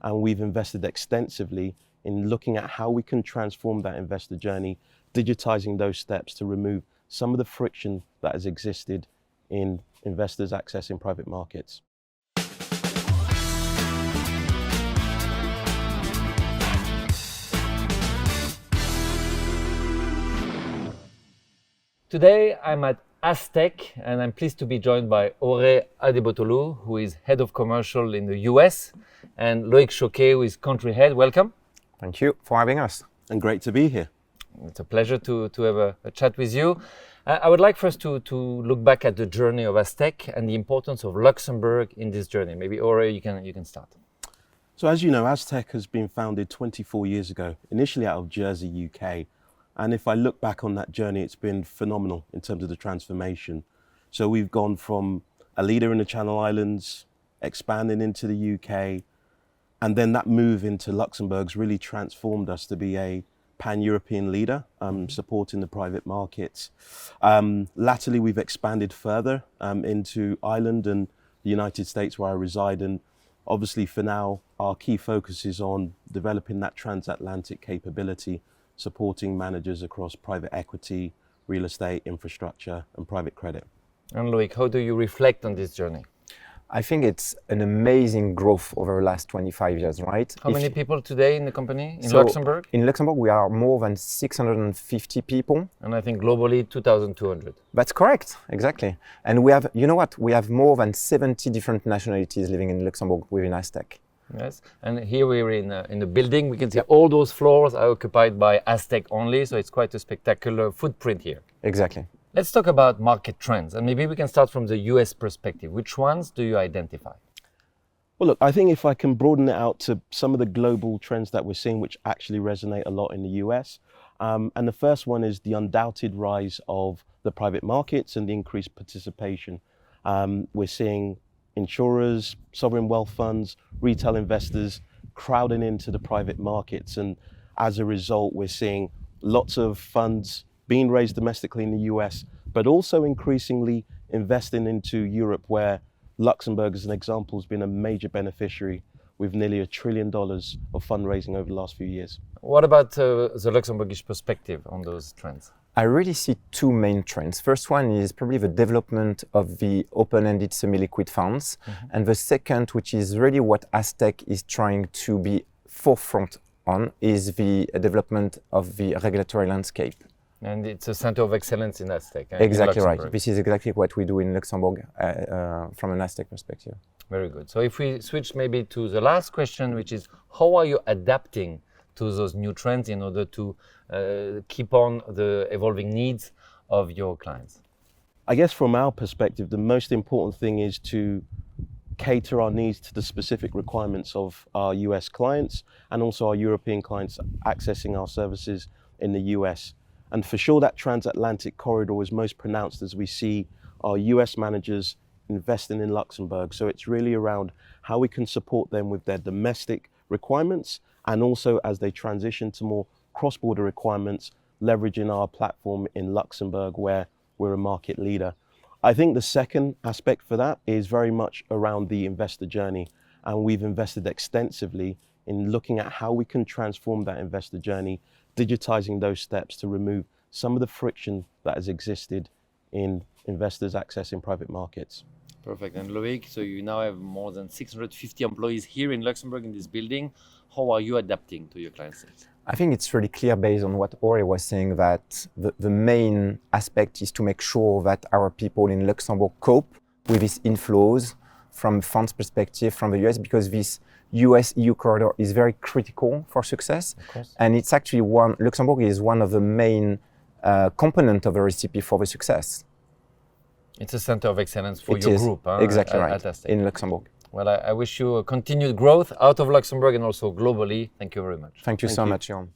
and we've invested extensively in looking at how we can transform that investor journey, digitizing those steps to remove some of the friction that has existed in investors accessing private markets. Today I'm at Aztec and I'm pleased to be joined by Adegbotolu, who is head of commercial in the US, and Loic Choquet, who is country head. Welcome. Thank you for having us. And great to be here. It's a pleasure to have a chat with you. I would like first to look back at the journey of Aztec and the importance of Luxembourg in this journey. Maybe Aure, you can start. So as you know, Aztec has been founded 24 years ago, initially out of Jersey, UK. And if I look back on that journey, it's been phenomenal in terms of the transformation. So we've gone from a leader in the Channel Islands, expanding into the UK, and then that move into Luxembourg's really transformed us to be a pan-European leader, supporting the private markets. Latterly, we've expanded further into Ireland and the United States, where I reside. And obviously for now, our key focus is on developing that transatlantic capability, supporting managers across private equity, real estate, infrastructure, and private credit. And Loic, how do you reflect on this journey? I think it's an amazing growth over the last 25 years, right? How many people today in the company, in Luxembourg? In Luxembourg, we are more than 650 people. And I think globally, 2,200. That's correct, exactly. And we have, you know what, we have more than 70 different nationalities living in Luxembourg within Aztec. Yes, and here we're in the building. We can see all those floors are occupied by Aztec only, so it's quite a spectacular footprint here. Exactly. Let's talk about market trends, and maybe we can start from the US perspective. Which ones do you identify? Well, look, I think if I can broaden it out to some of the global trends that we're seeing, which actually resonate a lot in the US. And the first one is the undoubted rise of the private markets and the increased participation. We're seeing insurers, sovereign wealth funds, retail investors crowding into the private markets. And as a result, we're seeing lots of funds being raised domestically in the US, but also increasingly investing into Europe, where Luxembourg, as an example, has been a major beneficiary with nearly $1 trillion of fundraising over the last few years. What about the Luxembourgish perspective on those trends? I really see two main trends. First one is probably the development of the open-ended semi-liquid funds. And the second, which is really what Aztec is trying to be forefront on, is the development of the regulatory landscape. And it's a center of excellence in Aztec. Exactly right. This is exactly what we do in Luxembourg from an Aztec perspective. Very good. So if we switch maybe to the last question, which is how are you adapting to those new trends in order to keep on the evolving needs of your clients? I guess from our perspective, the most important thing is to cater our needs to the specific requirements of our US clients and also our European clients accessing our services in the US. And for sure, that transatlantic corridor is most pronounced as we see our US managers investing in Luxembourg. So it's really around how we can support them with their domestic requirements, and also as they transition to more cross-border requirements, leveraging our platform in Luxembourg, where we're a market leader. I think the second aspect for that is very much around the investor journey. And we've invested extensively in looking at how we can transform that investor journey, digitizing those steps to remove some of the friction that has existed in investors accessing private markets. Perfect. And Loic, so you now have more than 650 employees here in Luxembourg in this building. How are you adapting to your clients' needs? I think it's really clear based on what Aure was saying that the main aspect is to make sure that our people in Luxembourg cope with these inflows from funds perspective from the US, because this US-EU corridor is very critical for success. And it's actually Luxembourg is one of the main components of the recipe for the success. It's a center of excellence for your group. Exactly right, in Luxembourg. Well, I wish you a continued growth out of Luxembourg and also globally. Thank you very much. Thank you so much, Jérôme.